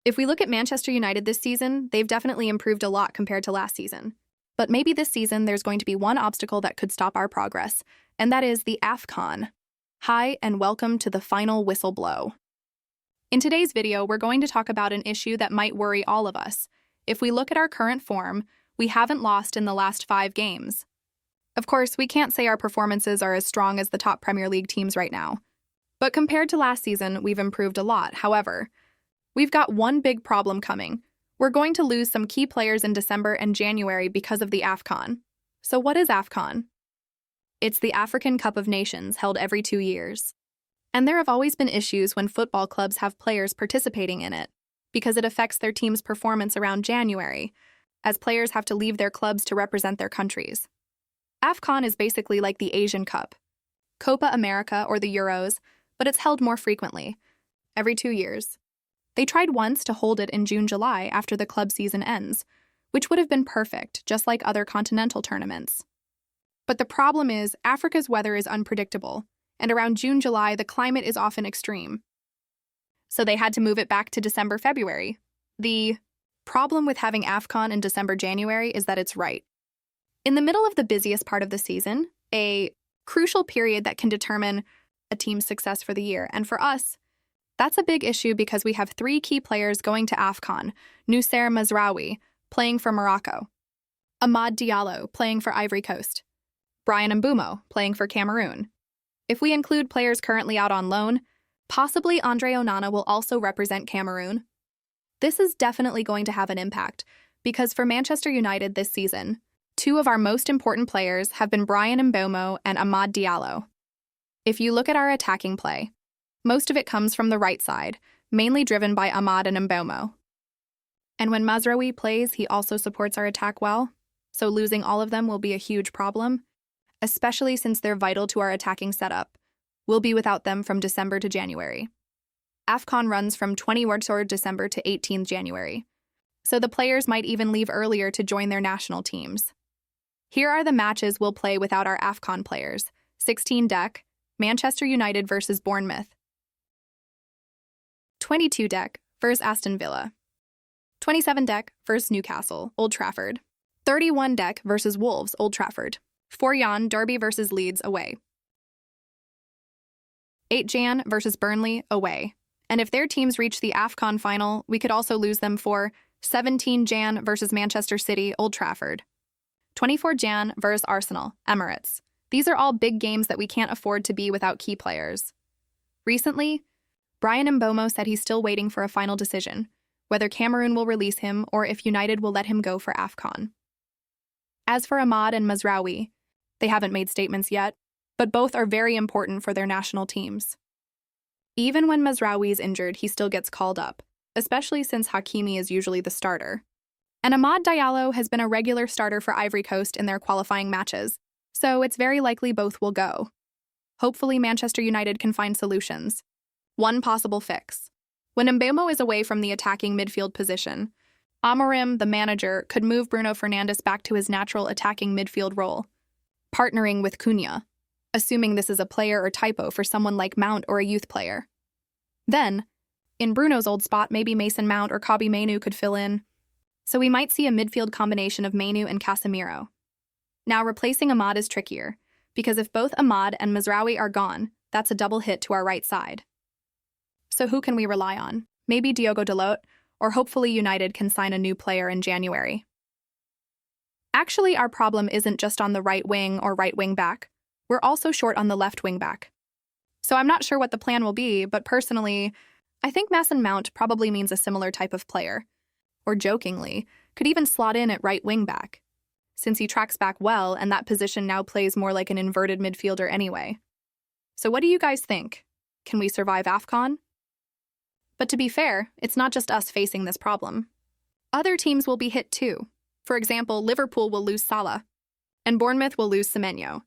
If we look at Manchester United this season, they've definitely improved a lot compared to last season. But maybe this season there's going to be one obstacle that could stop our progress, and that is the AFCON. Hi, and welcome to the final whistle blow. In today's video, we're going to talk about an issue that might worry all of us. If we look at our current form, we haven't lost in the last 5 games. Of course, we can't say our performances are as strong as the top Premier League teams right now. But compared to last season, we've improved a lot. However, we've got one big problem coming. We're going to lose some key players in December and January because of the AFCON. So what is AFCON? It's the African Cup of Nations held every 2 years. And there have always been issues when football clubs have players participating in it, because it affects their team's performance around January, as players have to leave their clubs to represent their countries. AFCON is basically like the Asian Cup, Copa America or the Euros, but it's held more frequently, every 2 years. They tried once to hold it in June-July after the club season ends, which would have been perfect, just like other continental tournaments. But the problem is, Africa's weather is unpredictable, and around June-July the climate is often extreme. So they had to move it back to December-February. The problem with having AFCON in December-January is that it's right in the middle of the busiest part of the season, a crucial period that can determine a team's success for the year. And for us, that's a big issue because we have 3 key players going to AFCON: Mbeumo-Amad-Mazraoui, playing for Morocco; Amad Diallo, playing for Ivory Coast; Bryan Mbeumo, playing for Cameroon. If we include players currently out on loan, possibly Andre Onana will also represent Cameroon. This is definitely going to have an impact, because for Manchester United this season, 2 of our most important players have been Bryan Mbeumo and Amad Diallo. If you look at our attacking play, most of it comes from the right side, mainly driven by Amad and Mbeumo. And when Mazraoui plays, he also supports our attack well, so losing all of them will be a huge problem, especially since they're vital to our attacking setup. We'll be without them from December to January. AFCON runs from 20th December to 18th January, so the players might even leave earlier to join their national teams. Here are the matches we'll play without our AFCON players. 16 Dec, Manchester United versus Bournemouth. 22 Dec versus Aston Villa. 27 Dec versus Newcastle, Old Trafford. 31 Dec versus Wolves, Old Trafford. 4 Jan, Derby versus Leeds, away. 8 Jan versus Burnley, away. And if their teams reach the AFCON final, we could also lose them for 17 Jan versus Manchester City, Old Trafford. 24 Jan versus Arsenal, Emirates. These are all big games that we can't afford to be without key players. Recently, Bryan Mbeumo said he's still waiting for a final decision, whether Cameroon will release him or if United will let him go for AFCON. As for Amad and Mazraoui, they haven't made statements yet, but both are very important for their national teams. Even when Mazraoui is injured, he still gets called up, especially since Hakimi is usually the starter. And Amad Diallo has been a regular starter for Ivory Coast in their qualifying matches, so it's very likely both will go. Hopefully Manchester United can find solutions. One possible fix: when Mbeumo is away from the attacking midfield position, Amorim, the manager, could move Bruno Fernandes back to his natural attacking midfield role, partnering with Cunha, assuming this is a player or typo for someone like Mount or a youth player. Then, in Bruno's old spot, maybe Mason Mount or Kobbie Mainoo could fill in. So we might see a midfield combination of Mainoo and Casemiro. Now, replacing Amad is trickier, because if both Amad and Mazraoui are gone, that's a double hit to our right side. So who can we rely on? Maybe Diogo Dalot, or hopefully United can sign a new player in January. Actually, our problem isn't just on the right wing or right wing back. We're also short on the left wing back. So I'm not sure what the plan will be, but personally, I think Mason Mount probably means a similar type of player, or jokingly, could even slot in at right wing back, since he tracks back well and that position now plays more like an inverted midfielder anyway. So what do you guys think? Can we survive AFCON? But to be fair, it's not just us facing this problem. Other teams will be hit too. For example, Liverpool will lose Salah, and Bournemouth will lose Semenyo.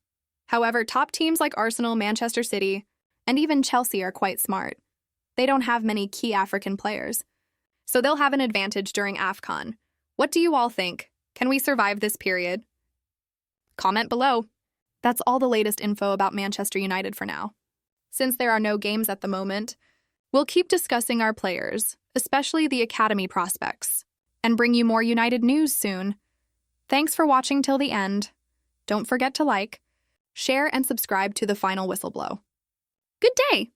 However, top teams like Arsenal, Manchester City, and even Chelsea are quite smart. They don't have many key African players, so they'll have an advantage during AFCON. What do you all think? Can we survive this period? Comment below. That's all the latest info about Manchester United for now. Since there are no games at the moment, we'll keep discussing our players, especially the academy prospects, and bring you more United news soon. Thanks for watching till the end. Don't forget to like, share, and subscribe to The Final Whistle Blow. Good day!